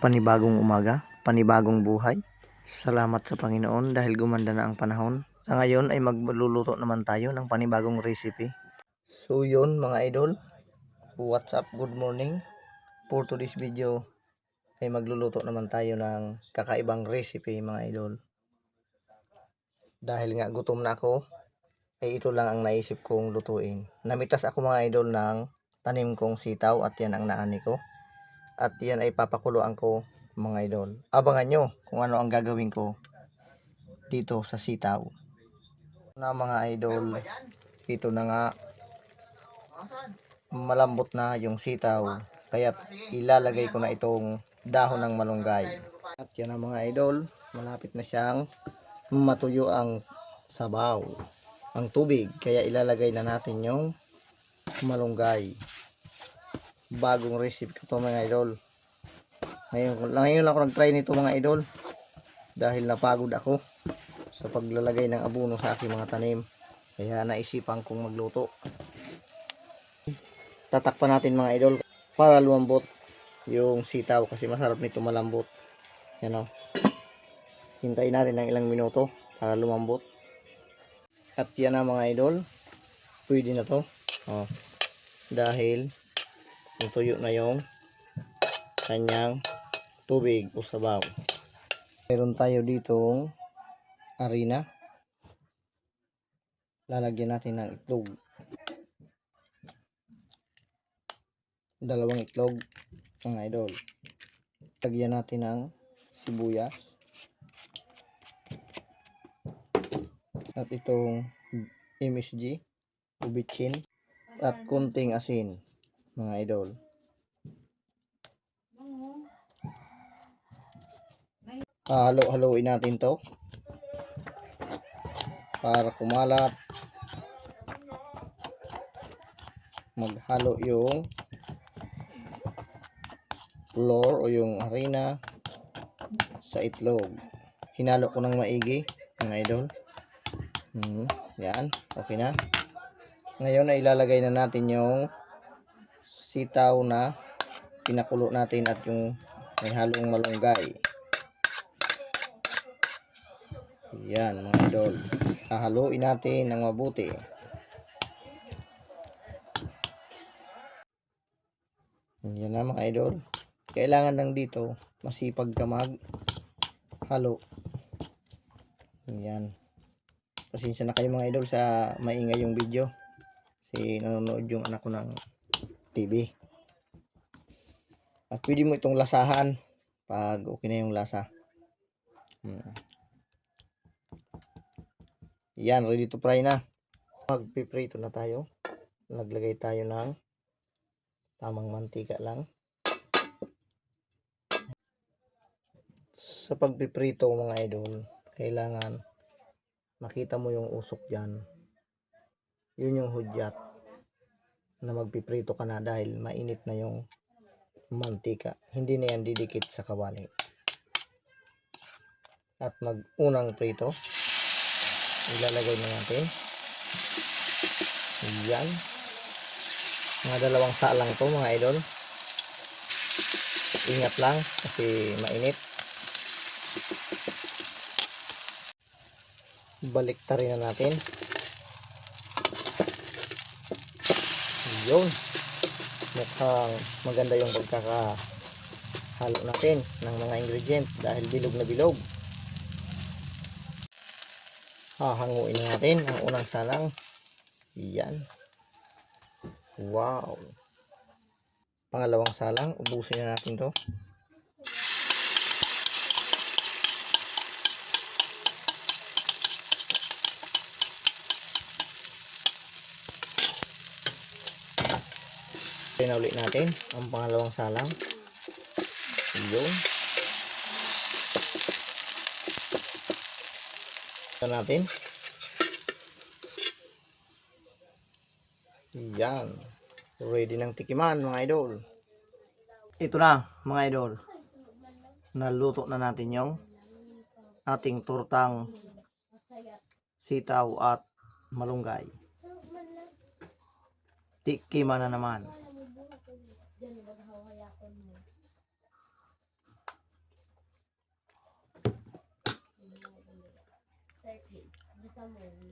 Panibagong umaga, panibagong buhay. Salamat sa Panginoon dahil gumanda na ang panahon. Sa ngayon ay magluluto naman tayo ng panibagong recipe. So yun mga idol, what's up, good morning. For today's video ay magluluto naman tayo ng kakaibang recipe mga idol. Dahil nga gutom na ako, ay ito lang ang naisip kong lutuin. Namitas ako mga idol ng tanim kong sitaw at yan ang naani ko. At yan ay papakuluan ko mga idol. Abangan nyo kung ano ang gagawin ko dito sa sitaw. Na mga idol, ito na nga, malambot na yung sitaw. Kaya ilalagay ko na itong dahon ng malunggay. At yan ang mga idol, malapit na siyang matuyo ang sabaw, ang tubig. Kaya ilalagay na natin yung malunggay. Bagong recipe ko to mga idol. Ngayon lang ako nag-try nito mga idol. Dahil napagod ako sa paglalagay ng abono sa aking mga tanim. Kaya naisipan kong magluto. Tatakpan natin mga idol para lumambot yung sitaw kasi masarap nito malambot. Yan o. Hintayin natin ng ilang minuto para lumambot. At yan na mga idol. Pwede na to. O, dahil natuyo na yung kanyang tubig o sabaw. Meron tayo ditong harina. Lalagyan natin ng itlog. 2 itlog mga idol. Lagyan natin ng sibuyas. At itong MSG, ubitsin. At kunting asin mga idol. Halo-haloin natin to para kumalat. Maghalo yung flour o yung harina sa itlog. Hinalo ko ng maigi mga idol. Yan, okay na. Ngayon ay ilalagay na natin yung sitaw na pinakulo natin at yung may halong malunggay. Yan mga idol. Hahaluin natin ng mabuti. Yan na mga idol. Kailangan lang dito masipag ka mag halo. Yan. Pasensya na kayo mga idol sa maingay yung video. Kasi nanonood yung anak ko ng TV. At pwede mo itong lasahan pag okay na yung lasa. Yan, ready to fry na. Magpiprito na tayo. Naglagay tayo ng tamang mantika lang. Sa pagpiprito mga idol, kailangan makita mo yung usok dyan. Yun yung hudyat na magpiprito ka na dahil mainit na yung mantika. Hindi na yan didikit sa kawali. At unang prito, ilalagay na natin. Yan. Mga 2 salang to mga idol. Ingat lang kasi mainit. Baliktarin na natin. Yun. Mukhang maganda yung pagkakahalo natin ng mga ingredient dahil bilog na bilog. Hahanguin na natin ang unang salang. Yan. Wow. Pangalawang salang, ubusin na natin to. Na ulit natin ang pangalawang salang. Yun. Ito natin. Yan. Ready ng tikiman mga idol. Ito na mga idol. Naluto na natin yung ating tortang sitaw at malunggay. Tikiman na naman.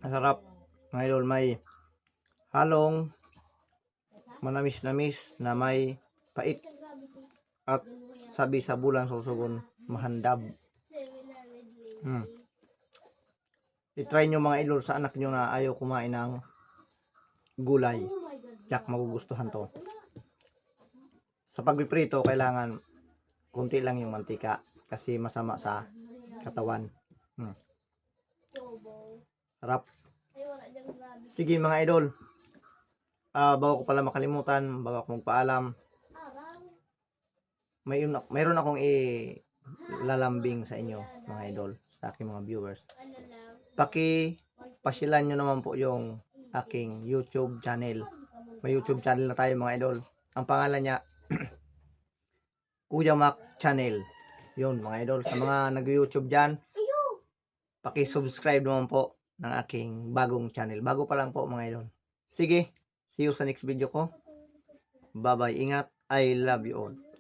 Masarap. Mga idol, may halong manamis-namis na may pait at sabi sa bulan susugon mahandab. I-try nyo mga idol sa anak nyo na ayaw kumain ng gulay. Yak magugustuhan to. Sa pagpiprito kailangan kunti lang yung mantika kasi masama sa katawan. Sarap. Sige mga idol. Bago ko pala makalimutan, bago ako magpaalam, mayroon akong ilalambing sa inyo mga idol, sa aking mga viewers. Pasyalan nyo naman po yung aking YouTube channel. May YouTube channel na tayo mga idol. Ang pangalan niya Kuya Mac Channel. Yun mga idol, sa mga nag-YouTube dyan, paki-subscribe naman po ng aking bagong channel. Bago pa lang po mga idol. Sige, see you sa next video ko. Bye bye, ingat, I love you all.